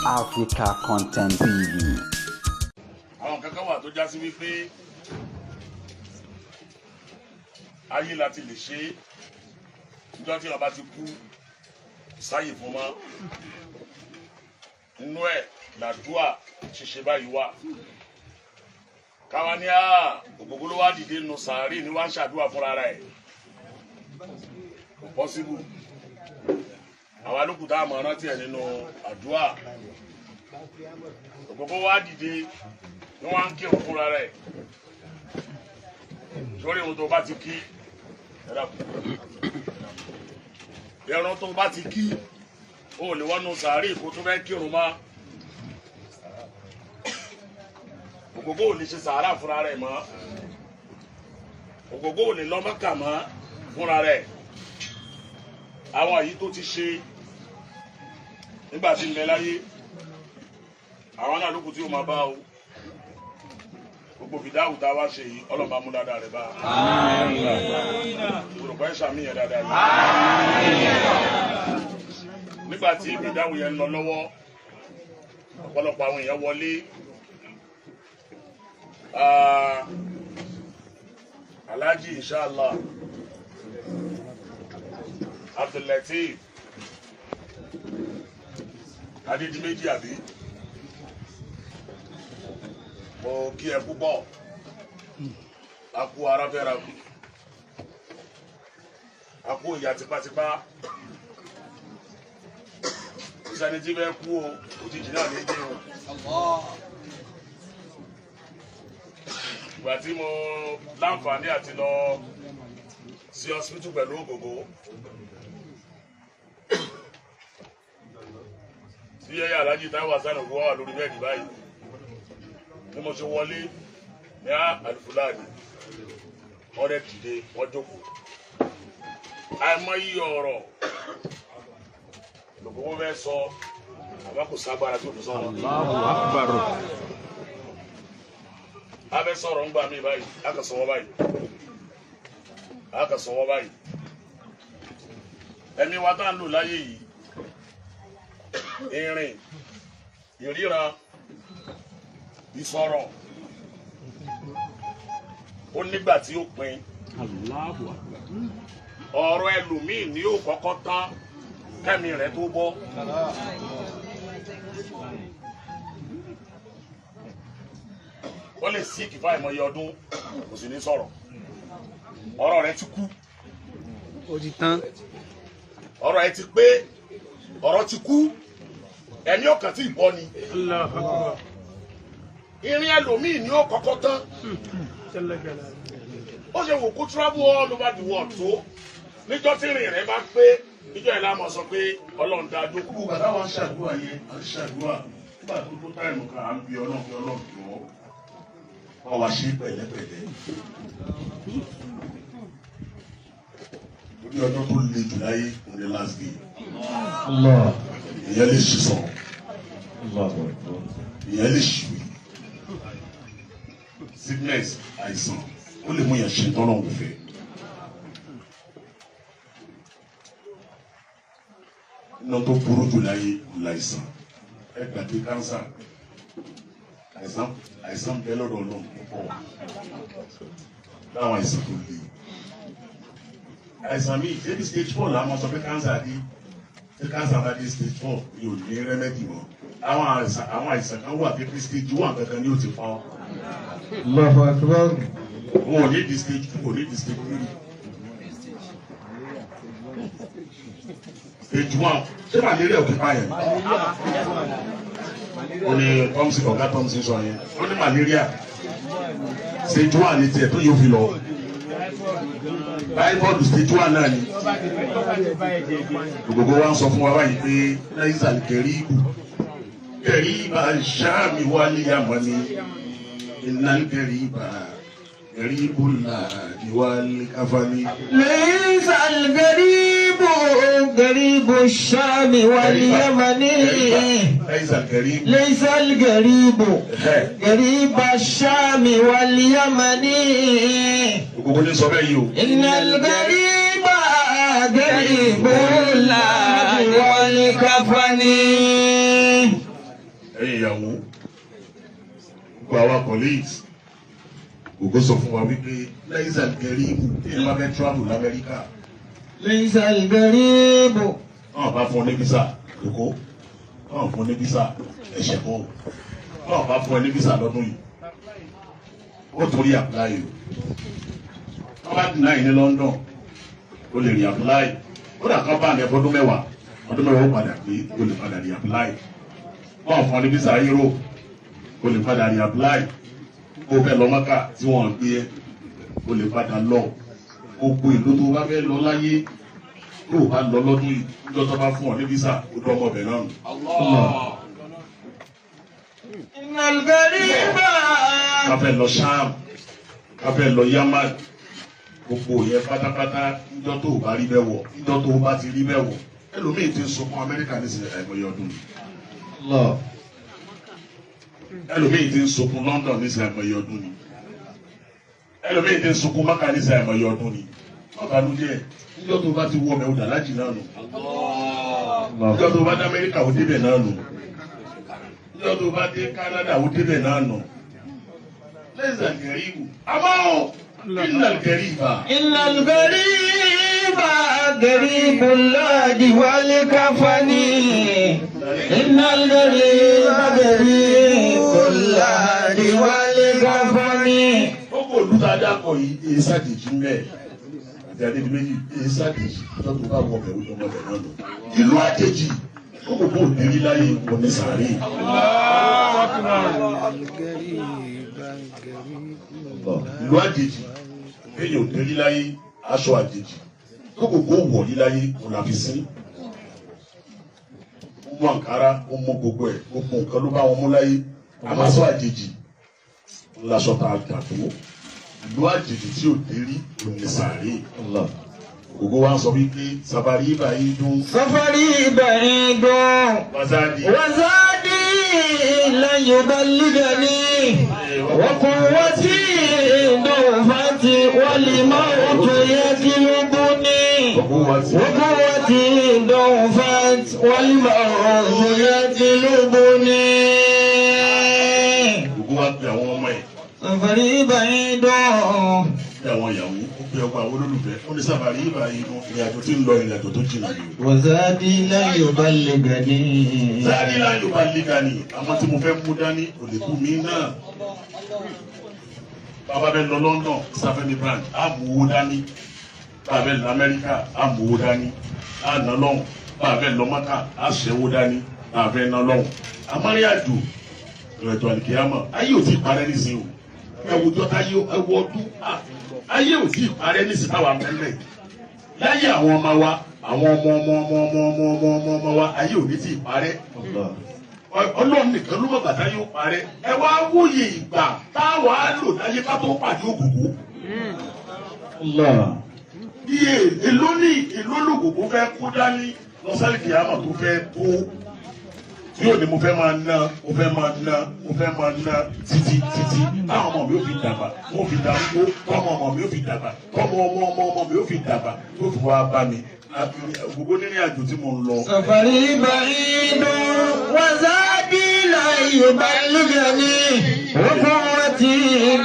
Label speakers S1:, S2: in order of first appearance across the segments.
S1: Africa Content TV.
S2: Àwọn kankan wà tó já sí wípé ayé láti lè ṣe níjọ́ tí ọba ti kú sáyè fún mọ́ nínú ẹ̀ làdúà ṣiṣẹ́ báyìí wà káwa ní ògbógbó ló wá dìde nù sàárì ní wá ń ṣàdúà fúnra rẹ̀ kò pọ́síbù àwa lókùn tá a mọ̀ rántí ẹ̀ nínú àdúà ògbógbó wá dìde ní wọ́n á ń kírun fúnra rẹ̀ sórí ohun tó bá ti kí ẹran tó bá ti kí o lè wọnú sàárì kó tó fẹ́ kírun mọ́ ògógó ò lè ṣe sàárà fúnra rẹ̀ mọ́ ògógó ò lè lọ Mẹ́kà mọ́ fúnra rẹ̀ àwọn èyí tó ti ṣe nígbà tí ń bẹ láyé àwọn náà lókùn tí ó máa bá o gbogbo fìdáhùn tá a wá ṣe yìí ọlọ́mọ amú dáadáa rẹ̀ bá olùkọ́ ẹ̀ ṣàmìyàn dáadáa yìí nígbà tí fìdáhùn yẹn ń lọ lọ́wọ́ ọ̀pọ̀lọpọ̀ àwọn èèyàn wọlé Alhaji inshallah Abdul-Lateef Adédìméjì àbí mo kí ẹ púpọ̀ akú aráfẹ́ra kù akú ìyá tipátipá ìsẹ́ni tí bẹ́ẹ̀ kú o òjijì náà ní dé o ìgbà tí mo láǹfààní àti lọ sí hospital pẹ̀lú Ògògó tí yẹ́yẹ́ Alhaji Táíwò Hasan Ògògó wà lórí bẹ́ẹ̀dì báyìí bí mo ṣe wọlé ní Al-Fulani wọ́n rẹ̀ dìde wọ́n jókòó àìmọye ọ̀rọ̀ lògbówó fẹ́ sọ àbá kò ságbára tí ò fi sọ̀rọ̀ abẹ́ sọ̀rọ̀ ń gbà mí báyìí akàsọ̀wọ́ báyìí ẹ̀mí wa tá ń lò láyé yìí ìrìn ìríran ìsọ̀rọ̀ ó nígbà tí ó pin ọ̀rọ̀ ẹlòmíì ni yóò kọ́kọ́ tán kẹ́mi rẹ̀ tó bọ́ ó lè sí kìfà ìmọ̀ye ọdún kò sì ní sọ̀rọ̀ ọ̀rọ̀ rẹ̀ ti kú
S3: ó ti tán
S2: ọ̀rọ̀ ẹ̀ ti pé ọ̀rọ̀ ti kú ẹ̀mí ọkàn tí ì bọ́ ni ìrìn ẹlòmíì ni ó kọ́kọ́ tán ó ṣe wò kó travel all over the world tó níjọ́ tí ìrìn rẹ̀ bá pé níjọ́ yẹn láàmú sọ pé Ọlọ́run dá dó. gbogbo bàtà wa ń ṣàdúrà yẹn à ń ṣàdúrà nígbà tó tó táìmù kan à ń bi Ọlọ́run bí Ọlọ́run bí wọ́n wá ṣe pẹ̀lẹ́pẹ̀lẹ́ lórí ọdún tó le jù láyé on the last day ìyẹn lè ṣì sọ ìyẹn lè ṣì wí sickness àìsàn ó lè mú yẹn ṣe tọ́nà òfin. iná tó burú jù láyé láìsàn ẹ gbàgbé kánsà àìsàn bẹ́ẹ̀ lọ́dọ̀ Ọlọ́run púpọ̀ láwọn àìsàn tó le àìsàn míì débi stage 4 làwọn sọ pé kánsà dé tí kánsà bá dé stage 4 yóò ní rẹ́mẹ́dì mọ́ àwọn àìsàn kan wà pé stage 1 kankan ni ó ti pa ọ́. wọn ò ní di stage 2 kò ní di stage 3 stage 1 ṣé malaria ò kí pa yẹn ó ní ọ̀gá Thompson sọ yẹn ó ní malaria stage 1 ní tiẹ̀ tó yóò fi lọ typhoid stage 1 náà ni gbogbo wa ń sọ fún wa báyìí pé laisal kẹrìbà sàmì wálé yamani innal kẹrìbà kẹrìbù làdí wálé káfání.
S4: laisal kẹrìbù sàmì wálé yamani. laisal kẹrìbù sàmì wálé yamani.
S2: gbogbo ní sọ bẹ́ẹ̀ yìí o.
S4: innal kẹrìbà kẹrìbù làdí wálé káfání.
S2: ẹ̀yin ìyàwó gbogbo àwa colleagues gbogbo sọ fún wa wípé lẹ́yìn sàlùkẹ́rì ìbò tí ẹ bá fẹ́ travel l'Amẹ́ríkà.
S4: ليس الغريب
S2: náà bá fún ọ ní visa lóko náà fún ọ ní visa ẹ̀ṣẹ̀ kọ́ náà bá fún ọ ní visa lọ́dún yìí ó torí apply o wọ́n bá dìnnà yìí ní London ó lè rí apply ó dà kán bá ní ẹ̀fọ́ ọdún mẹ́wàá ó padà pé ó lè padà rí apply wọ́n fún ọ ní visa Europe ó lè padà rí apply kó fẹ́ lọ Mọ́kà tí wọ́n gbé ẹ ó lè padà lọ gbogbo ìlú tó bá fẹ́ lọ láyé tó bá lọ lọ́dún yìí níjọ́ tó bá fún ọ ní visa ó dán ọmọ ọbẹ̀ náà nù.
S4: إن الغريب
S2: ká fẹ́ lọ Sham ká fẹ́ lọ Yaman gbogbo yẹn pátápátá níjọ́ tó bá rí bẹ́ẹ̀ wọ̀ níjọ́ tó bá ti rí bẹ́ẹ̀ wọ̀ ẹlòmíì ti ń sunkún Amẹ́ríkà ní ìsìn àìmọye ọdún ni ẹlòmíì ti ń sunkún London ní ìsìn àìmọye ọdún ni ẹlòmíì ti ń sunkún Maka ní ìsìn àìmọye ọdún ni ọ̀bánújẹ́ níjọ́ tó bá ti wọ ọbẹ̀ ọ̀dà lájì náà nù níjọ́ tó bá dé Amẹ́ríkà ó débẹ̀ náà nù níjọ́ tó bá dé Canada ó débẹ̀ náà nù lẹ́sẹ̀ gẹ̀ríbù àmọ́ ìnà gẹ̀ríbà.
S4: إن الغريب غريب اللاد والكفن إن الغريب غريب اللاد والكفن
S2: gbogbo olùtajà kọ yìí èyí sàdèjì ń bẹ àti àdéhùn méjì èyí sàdèjì lọ́dún bá wọ bẹ̀rù lọ́mọ bẹ̀rù náà lọ. ìlú àjèjì gbogbo òdèrí láyé wọn ní sàárè. ìlú àjèjì èyí òdèrí láyé aṣọ àjèjì gbogbo wọ̀ ní láyé wọn là fi sí. ó mú àǹkárá ó mú gbogbo ẹ̀ gbogbo nǹkan ló bá wọn mú láyé àmásọ àjèjì ńláṣọ tá a gbà tó ìlú àjèjì tí ò dé rí òní sàárè gbogbo wa sọ wípé safari báyìí dún.
S4: سفري بعيد
S2: wazadi
S4: وزادي لن يبلغني وقوتي ضعفت والموت يطلبني وقوتي ضعفت والموت يطلبني
S2: gbogbo wa pe àwọn ọmọ ẹ̀
S4: سفري بعيد
S2: pe àwọn ìyàwó ó pe ọgbà àwọn olólùfẹ́ ó ní safari báyìí dún ìrìnàjò tí ń lọ ìrìnàjò tó jìnnà ni.
S4: وزادي لن يبلغني
S2: sáàdì láì ló bá líga ni àwọn tí mo fẹ́ mú dání kò lè kú mí náà. bàbá bẹ lọ London safẹ́ni brand á mú owó dání bàbá bẹ lọ Amẹ́ríkà á mú owó dání á ná lọ́hùn bàbá bẹ lọ Mọ́kà á ṣẹ́wó dání bàbá bẹ ná lọ́hùn. amárìàjò ìrẹ̀tọ̀ àlìkèyàmọ̀ ayé ò tí ì parẹ́ nísìnyí o ẹ̀wùjọ́ táyé ẹ̀wù ọdún ayé ò tí ì parẹ́ nísìnyí táwa mẹ́lẹ̀ láyé àwọn ọmọ wa àwọn ọmọ wa ayé ò ní tí ì parẹ́ Ọlọ́run nìkan ló mọ̀ bàtà yóò parẹ́ ẹ wá wòye ìgbà táwa lò láyé ká tó pàdé ògùnkùn. iye èló lògùnkùn fẹ́ kó dání lọ́sàlì kìámà tó fẹ́ tó yóò ní mo fẹ́ máa ná títí táwọn ọmọ mi ò fi dàgbà mo fi dàgbà kọ́mọ ọmọ mi ò fi dàgbà kọ́mọ ọmọ mi ò fi dàgbà tó fi wá bá mi gbogbo nínú àjò tí mo ń lọ.
S4: سفري بعيد وزادي لن يبلغني وقوتي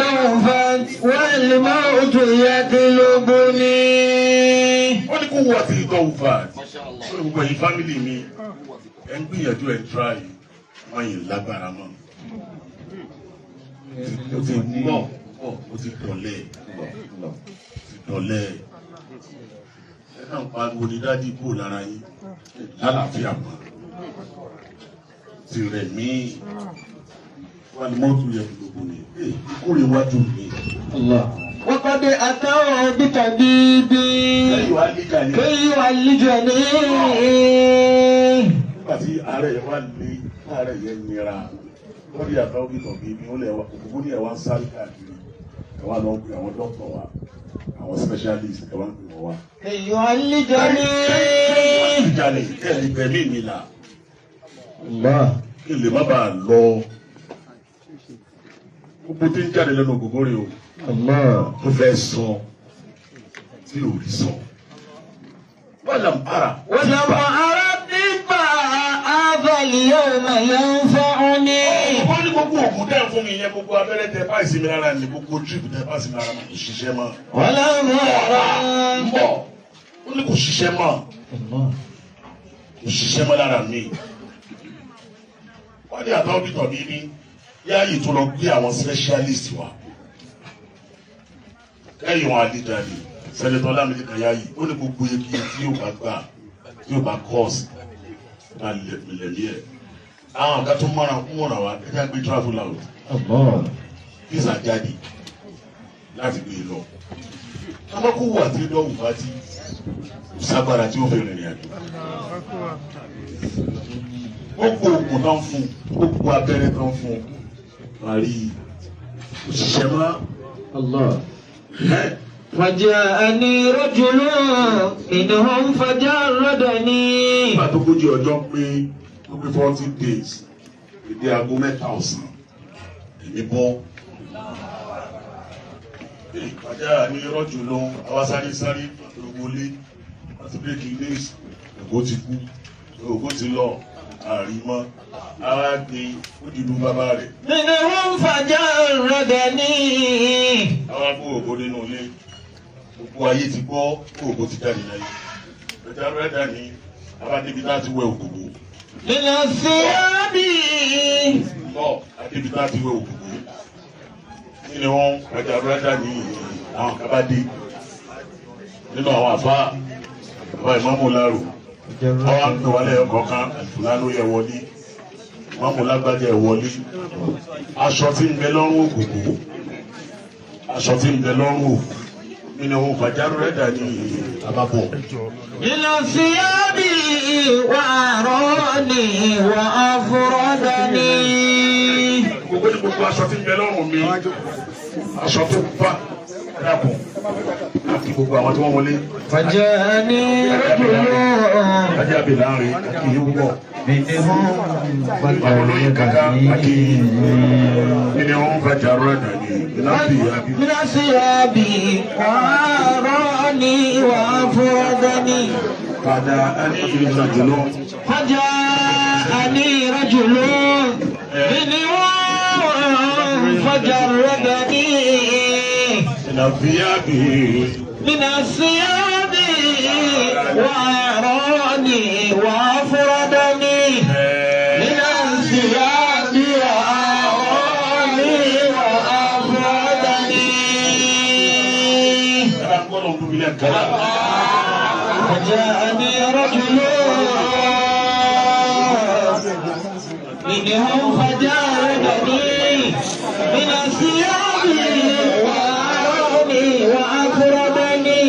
S4: ضعفت والموت يطلبني.
S2: ó ní kó wọ́n ti dọ̀wù fà á ó ní gbogbo ẹ̀yin fámìlì mi ẹ̀ ń gbìyànjú ẹ̀ ń tíra yìí wọ́n yìí lágbára mọ́ ó ti pọ̀ ó ti dọ̀lẹ́ ẹ náà pariwo ní dádì kúrò lára yín lálàáfíà mọ́ ti rẹ̀ mí wà ní mọ́tò yẹ gbogbo ni kúrò iwájú mi.
S4: وقد أتوا بطبيبي كي يعالجني.
S2: nígbà tí ààrẹ yẹn wá lé ààrẹ yẹn nira wọ́n rí àtàwọn bí tọ̀bí mi ó lẹ̀ wá òkùnkùn ní ẹ̀wá sáré káàkiri ẹ̀wá lọ pé àwọn dókítà wa àwọn specialist ẹ̀wá ń pè wọ́n wá.
S4: كي يعالجني.
S2: ìjàlè kẹ́lí bẹ̀mí mi là kí lè má bàa lọ gbogbo tí ń jáde lẹ́nu ògógó rè o tó fẹ́ sọ tí ò rí sọ. ولم أرى
S4: الطب هذا اليوم ينفعني
S2: oògùn tẹ́ ń fún mi yẹn gbogbo abẹ́rẹ́ tẹ bá ìsinmi lára ní gbogbo trip tẹ bá ìsinmi lára kò ṣiṣẹ́ mọ́.
S4: wọ́n lọ́wọ́
S2: ń bọ̀ ó ní kò ṣiṣẹ́ mọ́ kò ṣiṣẹ́ mọ́ lára mi. wọ́n ní àtàwọn bí tọ̀bí ní yáàyè tó lọ gbé àwọn specialist wa kẹ́yìn wọn àdídàlè sẹ́nitọ́ Lámídì Yáàyè ó ní gbogbo eki tí yóò bá gbà tí yóò bá kọ́ọ̀sì bá lẹ̀mí ẹ̀. àwọn ọ̀gá tó mọ̀ràn wa ẹ̀ka gbé travel out visa jáde láti gbé lọ. kábàkù wà tí lọ́wọ́ bá ti sábàrà tí ó fẹ́ rìnrìn àjò. gbogbo oògùn tán fún gbogbo abẹ́rẹ́ tán fún parí òṣìṣẹ́ mọ́.
S4: فجاءني رجل منهم فجردني.
S2: nígbà tó kójú ọjọ́ pé ó pé 40 days èdè aago 3 ọ̀sán èmi bọ́. فجاءني رجل àwa sáré ògbólé àti breaking news ògbó ti kú ògbó ti lọ àrímọ́ àwa gbé ojúlú bàbá rẹ̀.
S4: منهم فجردني.
S2: àwa gbó ògbó nínú ilé gbogbo ayé ti gbọ́ ògbó ti jáde láyé ẹja rẹ́dà ní abádébi láti wẹ òkòkò.
S4: من الثياب.
S2: lọ adébi láti wẹ òkòkò kí ni wọ́n ẹja rẹ́dà ní àwọn kábàdé nínú àwọn àfa àbá ìmọ̀mù láàrò wọ́n wá ń pè wálé ọkọ̀ kan ìfúnná ló yẹ wọlé ìmọ̀mù lágbájá ẹ̀ wọlé aṣọ tí ń bẹ lọ́rùn òkòkò aṣọ tí ń bẹ lọ́rùn òkòkò nínú ohun fàjárù rẹ̀ dà ní àbábọ̀.
S4: من الثياب وأراني وأفردني.
S2: gbogbo ní gbogbo aṣọ tí ń bẹ lọ́rùn mi aṣọ tó bá dàpọ̀ àti gbogbo àwọn tí wọ́n wọlé.
S4: فجاءني رجل
S2: ajá bè láàrin kì í wúwọ̀.
S4: منهم
S2: àwọn olóyè kàkà àti nínú ohun fàjárù rẹ̀ dà ní láti àbí.
S4: من الثياب وأراني وأفردني.
S2: فجاءني رجل
S4: فجاءني رجل منهم فجردني.
S2: من الثياب
S4: من الثياب وأراني وأفردني. من الثياب وأراني وأفردني. فجاءني رجل منهم فجردني. من الثياب وأراني وأفردني.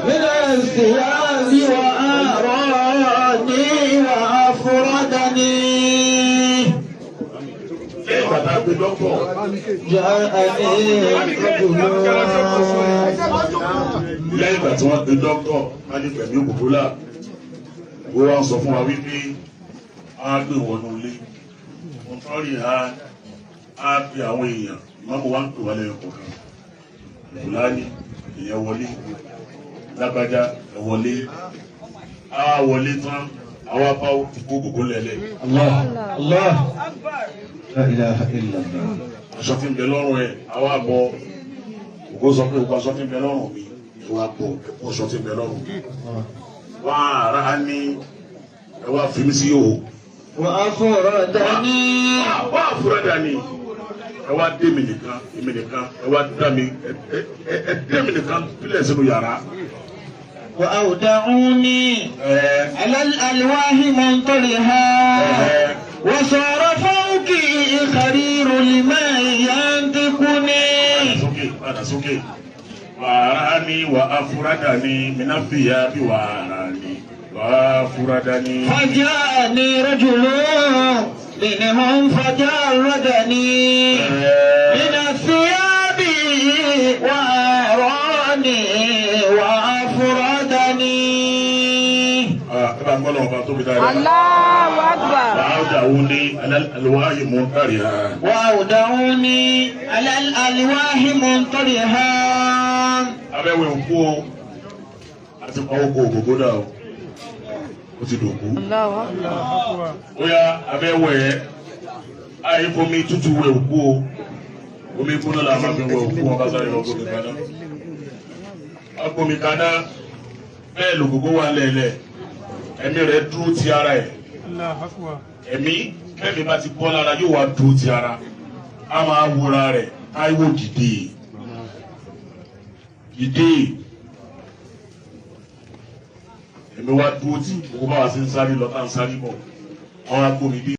S4: من الثياب وأراني وأفردني. جاءني رجل.
S2: lẹ́yìn ìgbà tí wọ́n pe dókítọ̀ wọ́n ní pẹ̀lú òkúkúlà ó wá ń sọ fún wa wípé a gbé wọnú ilé mo tọ́ rí a pe àwọn èèyàn ìmọ̀mù wa ń pè wá lẹ́yìn kọ̀ọ̀kan ìfúláni èèyàn wọlé lágbájá ẹ̀ wọlé a wọlé tán àwa bá kó gbogbo lẹ́lẹ̀.
S4: الله الله لا إله إلا الله.
S2: aṣọ tí ń bẹ lọ́rùn ẹ̀ àwa bọ̀ ògbó sọ pé ògbó aṣọ tí ń bẹ lọ́rùn mi ìwà bọ̀ ẹ̀kọ́ aṣọ tí ń bẹ lọ́rùn mi. wọ́n ara ní ẹ wá fi mí sí yòó.
S4: وأفردني.
S2: wọ́n àfúrádà ni ẹ wá dé mi nìkan èmi nìkan ẹ wá dá mi ẹ dé mi nìkan pílẹ̀ sínú yàrá.
S4: وأودعوني على الألواح منطلها. وصار فوقي خرير الماء ينطقني.
S2: padà sókè wàrà ni wà àfúrádà ni mìnàfíà bí wàrà ni wà àfúrádà ni.
S4: فجاءني رجل منهم فجردني. من الثياب وأراني وأفردني.
S5: Allahu Akbar.
S2: وأودعوني على الألواح منطلها.
S4: وأودعوني على الألواح منطلها.
S2: abẹ́wẹ̀ òkú o àti pàwọ́kọ̀ ògógó dà o ó ti dòkú.
S5: Allahu Akbar.
S2: ó yá abẹ́wẹ̀ yín fomi tútù wẹ̀ òkú o omi gbóná la máa fi wẹ̀ òkú wọn bá sáré lọ gbómi kaná agbómi kaná bẹ́ẹ̀ lògógó wà lẹ́lẹ̀ ẹ̀mí rẹ̀ dúró ti ara ẹ̀ ẹ̀mí kẹ́mi bá ti bọ́ lára yóò wá dúró ti ara a máa wúra rẹ̀ Táíwò dìde dìde èmi wá dúró tí owó bá wà sí ń sáré lọ tá ń sáré bọ̀ wọ́n á gbómi dé.